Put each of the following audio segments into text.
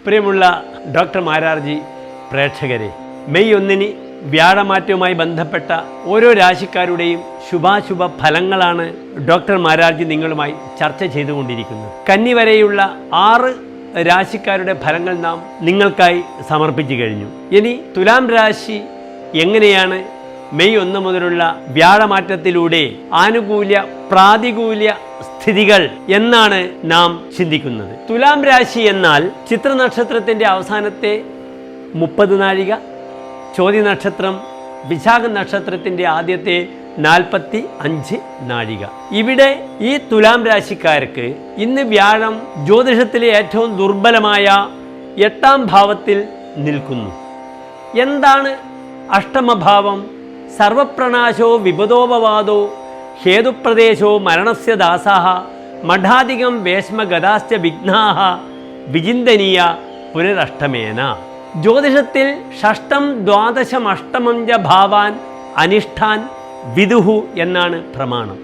പ്രിയമുള്ള ഡോക്ടർ മാരാർജി പ്രേക്ഷകരെ, മെയ് 1 വ്യാഴമാറ്റവുമായി ബന്ധപ്പെട്ട ഓരോ രാശിക്കാരുടെയും ശുഭാശുഭ ഫലങ്ങളാണ് ഡോക്ടർ മാരാർജി നിങ്ങളുമായി ചർച്ച ചെയ്തുകൊണ്ടിരിക്കുന്നത്. കന്നി വരെയുള്ള 6 രാശിക്കാരുടെ ഫലങ്ങൾ നാം നിങ്ങൾക്കായി സമർപ്പിച്ചു കഴിഞ്ഞു. ഇനി തുലാം രാശി എങ്ങനെയാണ് മെയ് 1 മുതലുള്ള വ്യാഴമാറ്റത്തിലൂടെ ആനുകൂല്യ പ്രാതികൂല്യ സ്ഥിതികൾ എന്നാണ് നാം ചിന്തിക്കുന്നത്. തുലാം രാശി എന്നാൽ ചിത്ര നക്ഷത്രത്തിൻ്റെ അവസാനത്തെ 30 നാഴിക, ചോതി നക്ഷത്രം വിശാഖ നക്ഷത്രത്തിൻ്റെ ആദ്യത്തെ 45 നാഴിക. ഇവിടെ ഈ തുലാം രാശിക്കാർക്ക് ഇന്ന് വ്യാഴം ജ്യോതിഷത്തിലെ ഏറ്റവും ദുർബലമായ 8ാം ഭാവത്തിൽ നിൽക്കുന്നു. എന്താണ് അഷ്ടമഭാവം? സർവപ്രണാശോ വിപദോപവാദോ ഹേതുപ്രദേശോ മരണസ്യ ദാസാഹ മഠാധികം വേശ്മഗതാശ്ച വിഘ്നാഹ വിചിന്തനീയ പുനരഷ്ടമേന. ജ്യോതിഷത്തിൽ ഷഷ്ടം ദ്വാദശം അഷ്ടമം ച ഭാവാൻ അനിഷ്ഠാൻ വിദുഹു എന്നാണ് പ്രമാണം.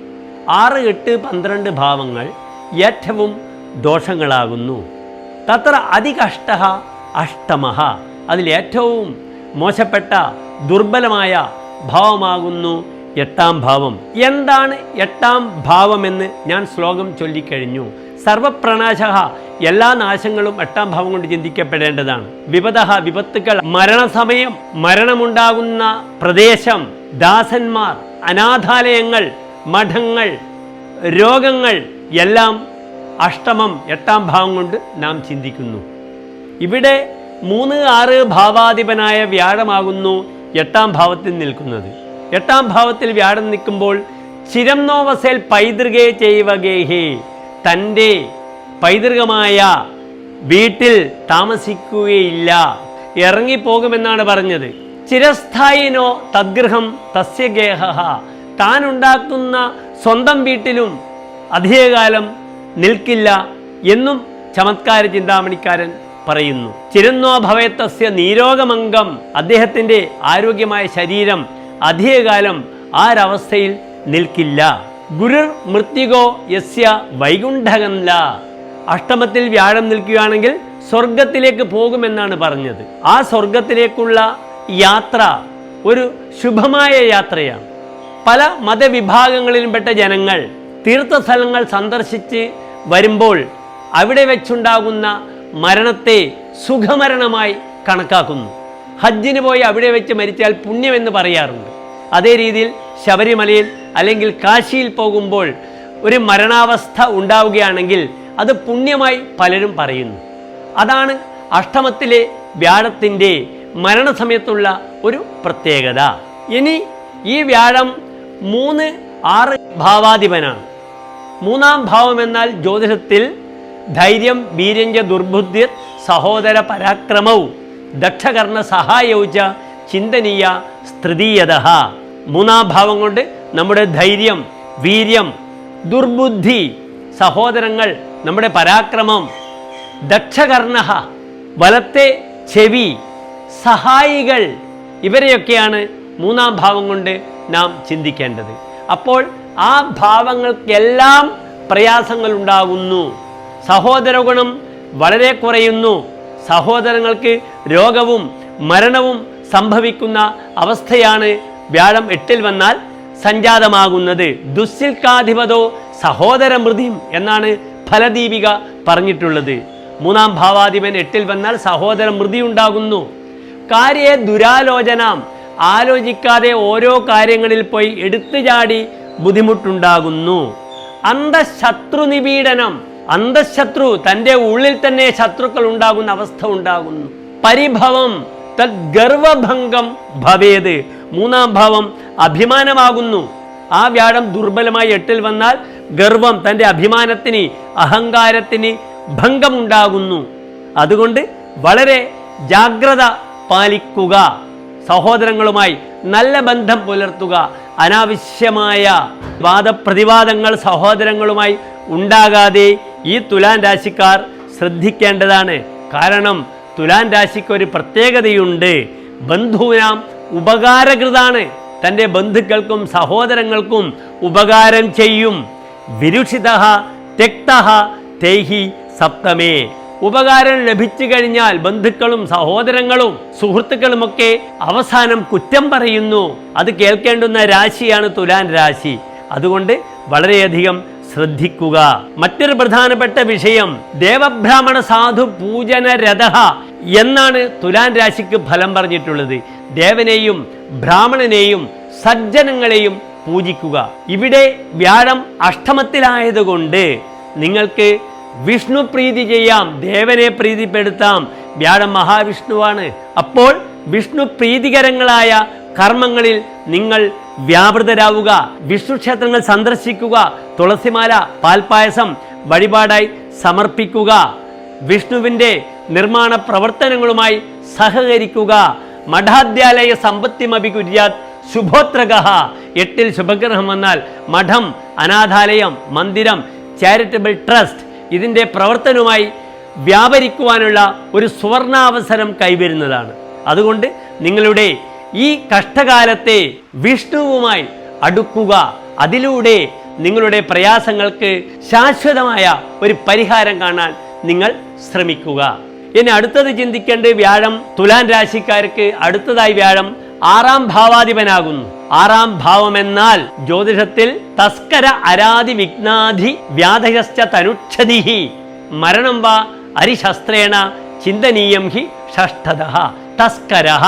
6, 8, 12 ഭാവങ്ങൾ ഏറ്റവും ദോഷങ്ങളാകുന്നു. തത്ര അതികഷ്ട അഷ്ടമഃ, അതിലേറ്റവും മോശപ്പെട്ട ദുർബലമായ ഭാവമാകുന്നു 8ാം ഭാവം. എന്താണ് 8ാം ഭാവമെന്ന് ഞാൻ ശ്ലോകം ചൊല്ലിക്കഴിഞ്ഞു. സർവപ്രണാശ, എല്ലാ നാശങ്ങളും 8ാം ഭാവം കൊണ്ട് ചിന്തിക്കപ്പെടേണ്ടതാണ്. വിപദഃ, വിപത്തുക്കൾ, മരണസമയം, മരണമുണ്ടാകുന്ന പ്രദേശം, ദാസന്മാർ, അനാഥാലയങ്ങൾ, മഠങ്ങൾ, രോഗങ്ങൾ എല്ലാം അഷ്ടമം 8ാം ഭാവം കൊണ്ട് നാം ചിന്തിക്കുന്നു. ഇവിടെ 3, 6 ഭാവാധിപനായ വ്യാഴമാകുന്നു 8ാം ഭാവത്തിൽ നിൽക്കുന്നത്. 8ാം ഭാവത്തിൽ വ്യാഴം നിൽക്കുമ്പോൾ ചിരം നോവസേൽ പൈതൃകേ ചെയ്വഗേഹേ, തൻ്റെ പൈതൃകമായ വീട്ടിൽ താമസിക്കുകയില്ല, ഇറങ്ങിപ്പോകുമെന്നാണ് പറഞ്ഞത്. ചിരസ്ഥായിനോ തദ്ഗൃഹം തസ്യ ഗേഹഃ, താൻ ഉണ്ടാക്കുന്ന സ്വന്തം വീട്ടിലും അധികകാലം നിൽക്കില്ല എന്നും ചമത്കാര ചിന്താമണിക്കാരൻ പറയുന്നു. ചിരന്നോ ഭവേത്തസ്യ നീരോഗമംഗം, അദ്ദേഹത്തിൻ്റെ ആരോഗ്യമായ ശരീരം അധികകാലം ആ ഒരവസ്ഥയിൽ നിൽക്കില്ല. ഗുരുർ മൃത്യുകോ യസ്യ വൈകുണ്ഠകംല, അഷ്ടമത്തിൽ വ്യാഴം നിൽക്കുകയാണെങ്കിൽ സ്വർഗത്തിലേക്ക് പോകുമെന്നാണ് പറഞ്ഞത്. ആ സ്വർഗത്തിലേക്കുള്ള യാത്ര ഒരു ശുഭമായ യാത്രയാണ്. പല മതവിഭാഗങ്ങളിലുംപ്പെട്ട ജനങ്ങൾ തീർത്ഥസ്ഥലങ്ങൾ സന്ദർശിച്ച് വരുമ്പോൾ അവിടെ വെച്ചുണ്ടാകുന്ന മരണത്തെ സുഖമരണമായി കണക്കാക്കുന്നു. ഹജ്ജിന് പോയി അവിടെ വെച്ച് മരിച്ചാൽ പുണ്യമെന്ന് പറയാറുണ്ട്. അതേ രീതിയിൽ ശബരിമലയിൽ അല്ലെങ്കിൽ കാശിയിൽ പോകുമ്പോൾ ഒരു മരണാവസ്ഥ ഉണ്ടാവുകയാണെങ്കിൽ അത് പുണ്യമായി പലരും പറയുന്നു. അതാണ് അഷ്ടമത്തിലെ വ്യാഴത്തിൻ്റെ മരണസമയത്തുള്ള ഒരു പ്രത്യേകത. ഇനി ഈ വ്യാഴം 3, 6 ഭാവാധിപനാണ്. 3ാം ഭാവം എന്നാൽ ജ്യോതിഷത്തിൽ ധൈര്യം, വീര്യഞ്ച ദുർബുദ്ധിർ, സഹോദര പരാക്രമവും ദക്ഷകർണ സഹായൗച ചിന്തനീയ സ്ത്രീയത. 3ാം ഭാവം കൊണ്ട് നമ്മുടെ ധൈര്യം, വീര്യം, ദുർബുദ്ധി, സഹോദരങ്ങൾ, നമ്മുടെ പരാക്രമം, ദക്ഷകർണ വലത്തെ ചെവി, സഹായികൾ, ഇവരെയൊക്കെയാണ് 3ാം ഭാവം കൊണ്ട് നാം ചിന്തിക്കേണ്ടത്. അപ്പോൾ ആ ഭാവങ്ങൾക്കെല്ലാം പ്രയാസങ്ങൾ ഉണ്ടാകുന്നു. സഹോദര ഗുണം വളരെ കുറയുന്നു. സഹോദരങ്ങൾക്ക് രോഗവും മരണവും സംഭവിക്കുന്ന അവസ്ഥയാണ് വ്യാഴം 8ൽ വന്നാൽ സംജാതമാകുന്നത്. ദുശ്ശിൽക്കാധിപതോ സഹോദരമൃതിം എന്നാണ് ഫലദീപിക പറഞ്ഞിട്ടുള്ളത്. 3ാം ഭാവാധിപൻ 8ൽ വന്നാൽ സഹോദരമൃതി ഉണ്ടാകുന്നു. കാര്യേ ദുരാലോചനാം, ആലോചിക്കാതെ ഓരോ കാര്യങ്ങളിൽ പോയി എടുത്തു ചാടി ബുദ്ധിമുട്ടുണ്ടാകുന്നു. അന്തഃശത്രു നിപീഡനം, അന്തഃശത്രു, തൻ്റെ ഉള്ളിൽ തന്നെ ശത്രുക്കൾ ഉണ്ടാകുന്ന അവസ്ഥ ഉണ്ടാകുന്നു. പരിഭവം, തദ് ഗർവഭംഗം ഭവേത്, 3ാം ഭാവം അഭിമാനമാകുന്നു. ആ വ്യാഴം ദുർബലമായി 8ൽ വന്നാൽ ഗർവം, തൻ്റെ അഭിമാനത്തിന്, അഹങ്കാരത്തിന് ഭംഗമുണ്ടാകുന്നു. അതുകൊണ്ട് വളരെ ജാഗ്രത പാലിക്കുക. സഹോദരങ്ങളുമായി നല്ല ബന്ധം പുലർത്തുക. അനാവശ്യമായ വാദപ്രതിവാദങ്ങൾ സഹോദരങ്ങളുമായി ഉണ്ടാകാതെ ഈ തുലാൻ രാശിക്കാർ ശ്രദ്ധിക്കേണ്ടതാണ്. കാരണം തുലാൻ രാശിക്ക് ഒരു പ്രത്യേകതയുണ്ട്. ബന്ധൂനാം ഉപകാരകൃതാണ്. തൻ്റെ ബന്ധുക്കൾക്കും സഹോദരങ്ങൾക്കും ഉപകാരം ചെയ്യും. വിരുഷിതഃ തെക്തഃ തൈഹി സപ്തമേ, ഉപകാരം ലഭിച്ചു കഴിഞ്ഞാൽ ബന്ധുക്കളും സഹോദരങ്ങളും സുഹൃത്തുക്കളുമൊക്കെ അവസാനം കുറ്റം പറയുന്നു. അത് കേൾക്കേണ്ടുന്ന രാശിയാണ് തുലാൻ രാശി. അതുകൊണ്ട് വളരെയധികം ശ്രദ്ധിക്കുക. മറ്റൊരു പ്രധാനപ്പെട്ട വിഷയം, ദേവബ്രാഹ്മണ സാധു പൂജന രഥഃ എന്നാണ് തുലാൻ രാശിക്ക് ഫലം പറഞ്ഞിട്ടുള്ളത്. ദേവനെയും ബ്രാഹ്മണനെയും സജ്ജനങ്ങളെയും പൂജിക്കുക. ഇവിടെ വ്യാഴം അഷ്ടമത്തിലായതുകൊണ്ട് നിങ്ങൾക്ക് വിഷ്ണു പ്രീതി ചെയ്യാം, ദേവനെ പ്രീതിപ്പെടുത്താം. വ്യാഴം മഹാവിഷ്ണുവാണ്. അപ്പോൾ വിഷ്ണു പ്രീതികരങ്ങളായ കർമ്മങ്ങളിൽ നിങ്ങൾ വ്യാപൃതരാവുക. വിഷ്ണു ക്ഷേത്രങ്ങൾ സന്ദർശിക്കുക. തുളസിമാല, പാൽപ്പായസം വഴിപാടായി സമർപ്പിക്കുക. വിഷ്ണുവിൻ്റെ നിർമ്മാണ പ്രവർത്തനങ്ങളുമായി സഹകരിക്കുക. മഠാദ്യാലയ സമ്പത്തിമപി കുര്യാത് ശുഭോത്രകഃ. 8 ശുഭഗ്രഹം വന്നാൽ മഠം, അനാഥാലയം, മന്ദിരം, ചാരിറ്റബിൾ ട്രസ്റ്റ് ഇതിൻ്റെ പ്രവർത്തനവുമായി വ്യാപരിക്കുവാനുള്ള ഒരു സുവർണാവസരം കൈവരുന്നതാണ്. അതുകൊണ്ട് നിങ്ങളുടെ ഈ കഷ്ടകാലത്തെ വിഷ്ണുവുമായി അടുക്കുക. അതിലൂടെ നിങ്ങളുടെ പ്രയാസങ്ങൾക്ക് ശാശ്വതമായ ഒരു പരിഹാരം കാണാൻ നിങ്ങൾ ശ്രമിക്കുക. ഇനി അടുത്തത് ചിന്തിക്കേണ്ടത്, വ്യാഴം തുലാൻ രാശിക്കാർക്ക് അടുത്തതായി വ്യാഴം 6ാം ഭാവാധിപനാകുന്നു. 6ാം ഭാവം എന്നാൽ ജ്യോതിഷത്തിൽ തസ്കര അരാതി വിഘ്നാധി വ്യാധയശ്ച തനുക്ഷതിഹി മരണം വാ അരിശസ്ത്രേണ ചിന്തനീയം ഹി ഷഷ്ഠതഃ. തസ്കരഃ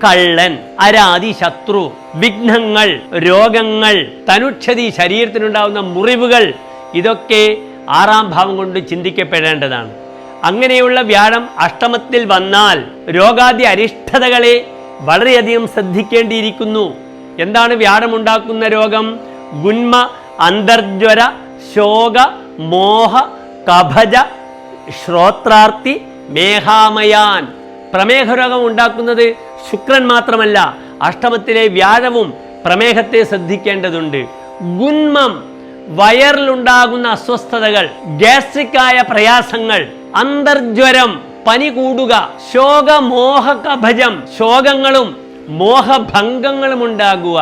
കള്ളൻ, അരാതി ശത്രു, വിഘ്നങ്ങൾ, രോഗങ്ങൾ, തനുക്ഷതി ശരീരത്തിനുണ്ടാവുന്ന മുറിവുകൾ, ഇതൊക്കെ 6ാം ഭാവം കൊണ്ട് ചിന്തിക്കപ്പെടേണ്ടതാണ്. അങ്ങനെയുള്ള വ്യാഴം അഷ്ടമത്തിൽ വന്നാൽ രോഗാദി അരിഷ്ടതകളെ വളരെയധികം ശ്രദ്ധിക്കേണ്ടിയിരിക്കുന്നു. എന്താണ് വ്യാഴമുണ്ടാക്കുന്ന രോഗം? ഗുന്മ, അന്തർജ്വര, ശോക, മോഹ, കഭജ, ശ്രോത്രാർത്തി, മേഹാമയാൻ. പ്രമേഹ രോഗം ഉണ്ടാക്കുന്നത് ശുക്രൻ മാത്രമല്ല, അഷ്ടമത്തിലെ വ്യാഴവും പ്രമേഹത്തെ ശ്രദ്ധിക്കേണ്ടതുണ്ട്. ഗുന്മം, വയറിലുണ്ടാകുന്ന അസ്വസ്ഥതകൾ, ഗ്യാസ്ട്രിക്കായ പ്രയാസങ്ങൾ, അന്തർജ്വരം, പനി കൂടുക, ശോക, മോഹ, കഭജം, ശോകങ്ങളും മോഹഭംഗങ്ങളും ഉണ്ടാകുക.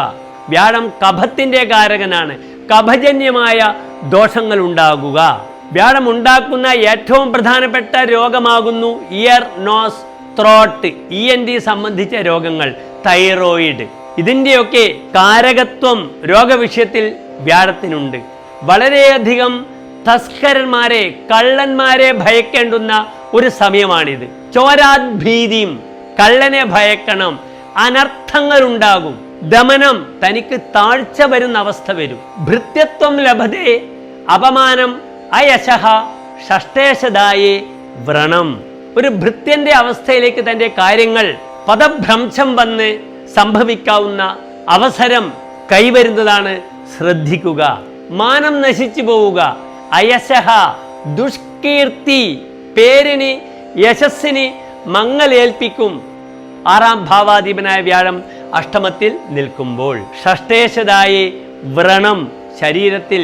വ്യാഴം കഫത്തിന്റെ കാരകനാണ്. കഫജന്യമായ ദോഷങ്ങൾ ഉണ്ടാകുക. വ്യാഴം ഉണ്ടാക്കുന്ന ഏറ്റവും പ്രധാനപ്പെട്ട രോഗമാകുന്നു ഇയർ, നോസ്, ത്രോട്ട്, ENT സംബന്ധിച്ച രോഗങ്ങൾ, തൈറോയിഡ്. ഇതിൻ്റെയൊക്കെ കാരകത്വം രോഗവിഷയത്തിൽ വ്യാഴത്തിനുണ്ട്. വളരെയധികം തസ്കരന്മാരെ, കള്ളന്മാരെ ഭയക്കേണ്ടുന്ന ഒരു സമയമാണിത്. ചോരാഭീതിയും, കള്ളനെ ഭയക്കണം, അനർത്ഥങ്ങൾ ഉണ്ടാകും, ദമനം, തനിക്ക് താഴ്ച വരുന്ന അവസ്ഥ വരും. ഭൃത്യത്വം ലഭതേ, അപമാനം, അയശഃ, ഷഷ്ടേശദായേ വ്രണം. ഒരു ഭൃത്യന്റെ അവസ്ഥയിലേക്ക് തൻ്റെ കാര്യങ്ങൾ പദഭ്രംശം വന്ന് സംഭവിക്കാവുന്ന അവസരം കൈവരുന്നതാണ്. ശ്രദ്ധിക്കുക. മാനം നശിച്ചു പോവുക, അയശഃ, ദുഷ്കീർത്തി, പേരിന് യശസ്സിന് മങ്ങലേൽപ്പിക്കും. 6ാം ഭാവാധിപനായ വ്യാഴം അഷ്ടമത്തിൽ നിൽക്കുമ്പോൾ ഷഷ്ടേശദായേ വ്രണം, ശരീരത്തിൽ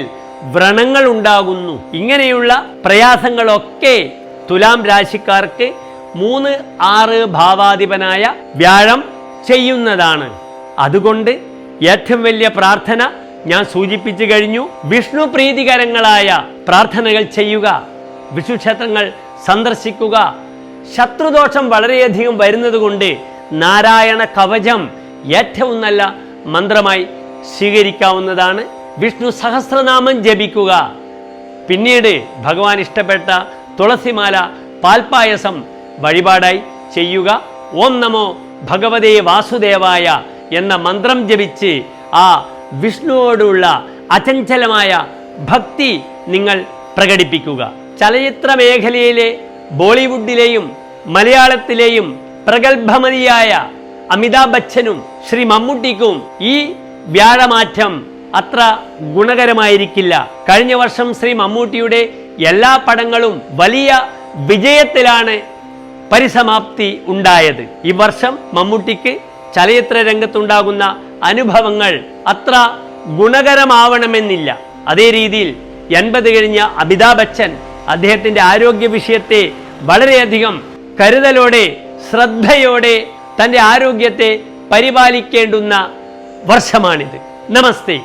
വ്രണങ്ങൾ ഉണ്ടാകുന്നു. ഇങ്ങനെയുള്ള പ്രയാസങ്ങളൊക്കെ തുലാം രാശിക്കാർക്ക് 3, 6 ഭാവാധിപനായ വ്യാഴം ചെയ്യുന്നതാണ്. അതുകൊണ്ട് ഏറ്റവും വലിയ പ്രാർത്ഥന ഞാൻ സൂചിപ്പിച്ചു കഴിഞ്ഞു. വിഷ്ണു പ്രീതികരങ്ങളായ പ്രാർത്ഥനകൾ ചെയ്യുക, വിഷ്ണു ക്ഷേത്രങ്ങൾ സന്ദർശിക്കുക. ശത്രുദോഷം വളരെയധികം വരുന്നത് കൊണ്ട് നാരായണ കവചം ഏറ്റവും നല്ല മന്ത്രമായി സ്വീകരിക്കാവുന്നതാണ്. വിഷ്ണു സഹസ്രനാമം ജപിക്കുക. പിന്നീട് ഭഗവാൻ ഇഷ്ടപ്പെട്ട തുളസിമാല, പാൽപ്പായസം വഴിപാടായി ചെയ്യുക. ഓം നമോ ഭഗവതേ വാസുദേവായ എന്ന മന്ത്രം ജപിച്ച് ആ വിഷ്ണുവോടുള്ള അചഞ്ചലമായ ഭക്തി നിങ്ങൾ പ്രകടിപ്പിക്കുക. ചലച്ചിത്ര മേഖലയിലെ ബോളിവുഡിലെയും മലയാളത്തിലെയും പ്രഗത്ഭമതിയായ അമിതാഭ് ബച്ചനും ശ്രീ മമ്മൂട്ടിക്കും ഈ വ്യാഴമാറ്റം അത്ര ഗുണകരമായിരിക്കില്ല. കഴിഞ്ഞ വർഷം ശ്രീ മമ്മൂട്ടിയുടെ എല്ലാ പടങ്ങളും വലിയ വിജയത്തിലാണ് പരിസമാപ്തി ഉണ്ടായത്. ഈ വർഷം മമ്മൂട്ടിക്ക് ചലച്ചിത്ര രംഗത്തുണ്ടാകുന്ന അനുഭവങ്ങൾ അത്ര ഗുണകരമാവണമെന്നില്ല. അതേ രീതിയിൽ 80 കഴിഞ്ഞ അമിതാഭ് ബച്ചൻ അദ്ദേഹത്തിൻ്റെ ആരോഗ്യ വിഷയത്തെ വളരെയധികം കരുതലോടെ, ശ്രദ്ധയോടെ തൻ്റെ ആരോഗ്യത്തെ പരിപാലിക്കേണ്ടുന്ന വർഷമാണിത്. നമസ്തേ.